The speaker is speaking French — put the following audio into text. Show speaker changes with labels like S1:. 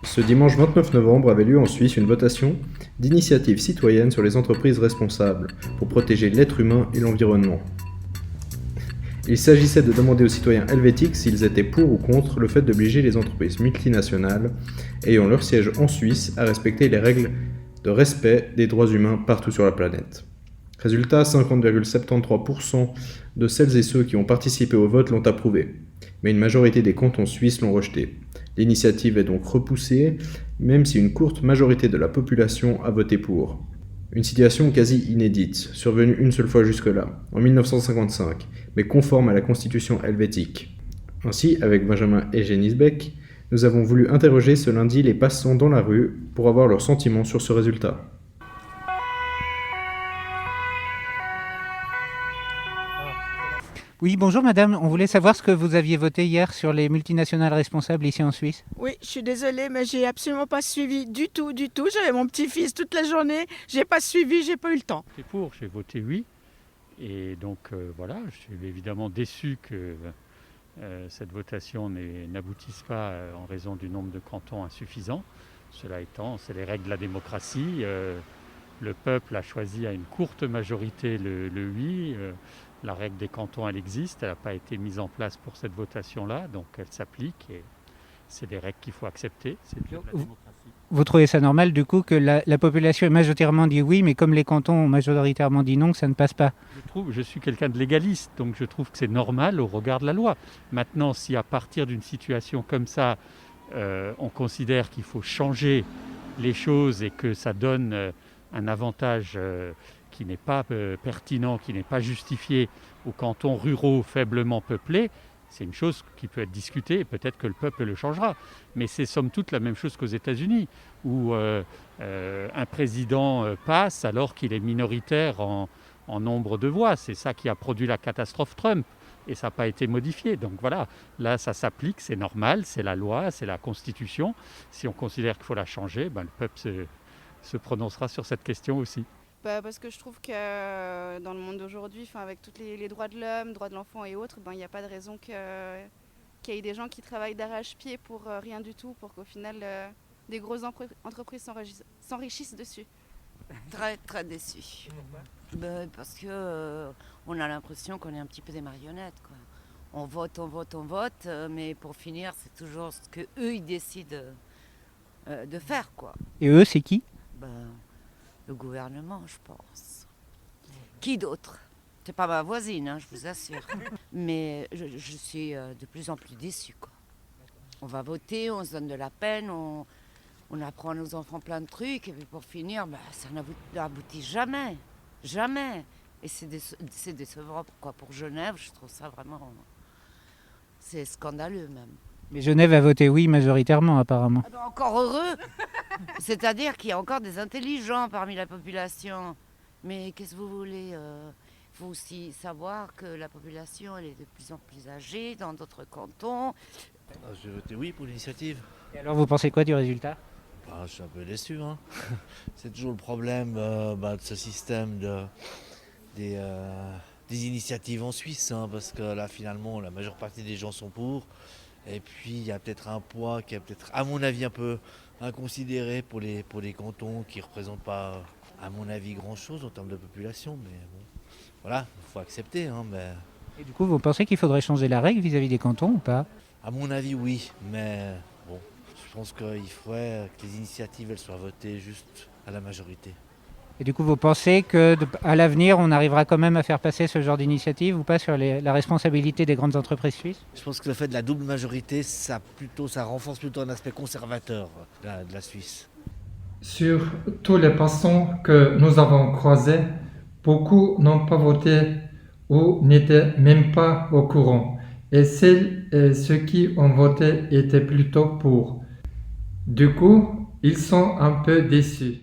S1: Ce dimanche 29 novembre avait lieu en Suisse une votation d'initiative citoyenne sur les entreprises responsables pour protéger l'être humain et l'environnement. Il s'agissait de demander aux citoyens helvétiques s'ils étaient pour ou contre le fait d'obliger les entreprises multinationales ayant leur siège en Suisse à respecter les règles de respect des droits humains partout sur la planète. Résultat, 50,73% de celles et ceux qui ont participé au vote l'ont approuvé, mais une majorité des cantons suisses l'ont rejeté. L'initiative est donc repoussée, même si une courte majorité de la population a voté pour. Une situation quasi inédite, survenue une seule fois jusque-là, en 1955, mais conforme à la constitution helvétique. Ainsi, avec Benjamin Egenisbeck, nous avons voulu interroger ce lundi les passants dans la rue pour avoir leurs sentiments sur ce résultat.
S2: Oui, bonjour madame, on voulait savoir ce que vous aviez voté hier sur les multinationales responsables ici en Suisse.
S3: Oui, je suis désolée, mais j'ai absolument pas suivi du tout. J'avais mon petit-fils toute la journée, j'ai pas suivi, j'ai pas eu le temps.
S4: C'est pour, j'ai voté oui. Et donc voilà, je suis évidemment déçu que cette votation n'aboutisse pas en raison du nombre de cantons insuffisant. Cela étant, c'est les règles de la démocratie. Le peuple a choisi à une courte majorité le oui. La règle des cantons, elle existe, elle n'a pas été mise en place pour cette votation-là, donc elle s'applique et c'est des règles qu'il faut accepter. C'est de la démocratie.
S2: Vous trouvez ça normal du coup que la population ait majoritairement dit oui, mais comme les cantons ont majoritairement dit non, que ça ne passe pas?
S4: Je suis quelqu'un de légaliste, donc je trouve que c'est normal au regard de la loi. Maintenant, si à partir d'une situation comme ça, on considère qu'il faut changer les choses et que ça donne un avantage qui n'est pas pertinent, qui n'est pas justifié aux cantons ruraux faiblement peuplés, c'est une chose qui peut être discutée et peut-être que le peuple le changera. Mais c'est somme toute la même chose qu'aux États-Unis, où un président passe alors qu'il est minoritaire en nombre de voix. C'est ça qui a produit la catastrophe Trump et ça n'a pas été modifié. Donc voilà, là ça s'applique, c'est normal, c'est la loi, c'est la Constitution. Si on considère qu'il faut la changer, le peuple se prononcera sur cette question aussi.
S5: Parce que je trouve que dans le monde d'aujourd'hui, avec tous les droits de l'homme, droits de l'enfant et autres, il n'y a pas de raison qu'il y ait des gens qui travaillent d'arrache-pied pour rien du tout, pour qu'au final des grosses entreprises s'enrichissent dessus.
S6: Très très déçu. Parce que on a l'impression qu'on est un petit peu des marionnettes, quoi. On vote, mais pour finir, c'est toujours ce que eux ils décident de faire, quoi.
S2: Et eux, c'est qui?
S6: Le gouvernement, je pense. Qui d'autre? C'est pas ma voisine, je vous assure. Mais je suis de plus en plus déçue, quoi. On va voter, on se donne de la peine, on apprend à nos enfants plein de trucs, et puis pour finir, ça n'aboutit jamais. Jamais. Et c'est décevant, quoi. Pour Genève, je trouve ça vraiment... C'est scandaleux, même.
S2: Mais Genève a voté oui majoritairement, apparemment.
S6: Encore heureux. C'est-à-dire qu'il y a encore des intelligents parmi la population. Mais qu'est-ce que vous voulez? Il faut aussi savoir que la population elle est de plus en plus âgée dans d'autres cantons.
S7: J'ai voté oui pour l'initiative.
S2: Et alors, vous pensez quoi du résultat?
S7: Je suis un peu déçu. C'est toujours le problème de ce système des initiatives en Suisse. Parce que là, finalement, la majeure partie des gens sont pour. Et puis, il y a peut-être un poids qui est peut-être, à mon avis, un peu inconsidéré pour les cantons qui ne représentent pas, à mon avis, grand-chose en termes de population. Mais bon, voilà, il faut accepter.
S2: Et du coup, vous pensez qu'il faudrait changer la règle vis-à-vis des cantons ou pas?
S7: À mon avis, oui. Mais bon, je pense qu'il faudrait que les initiatives elles soient votées juste à la majorité.
S2: Et du coup, vous pensez qu'à l'avenir, on arrivera quand même à faire passer ce genre d'initiative ou pas sur la responsabilité des grandes entreprises suisses?
S7: Je pense que le fait de la double majorité, ça renforce plutôt un aspect conservateur de la Suisse.
S8: Sur tous les passants que nous avons croisés, beaucoup n'ont pas voté ou n'étaient même pas au courant. Et celles et ceux qui ont voté étaient plutôt pour. Du coup, ils sont un peu déçus.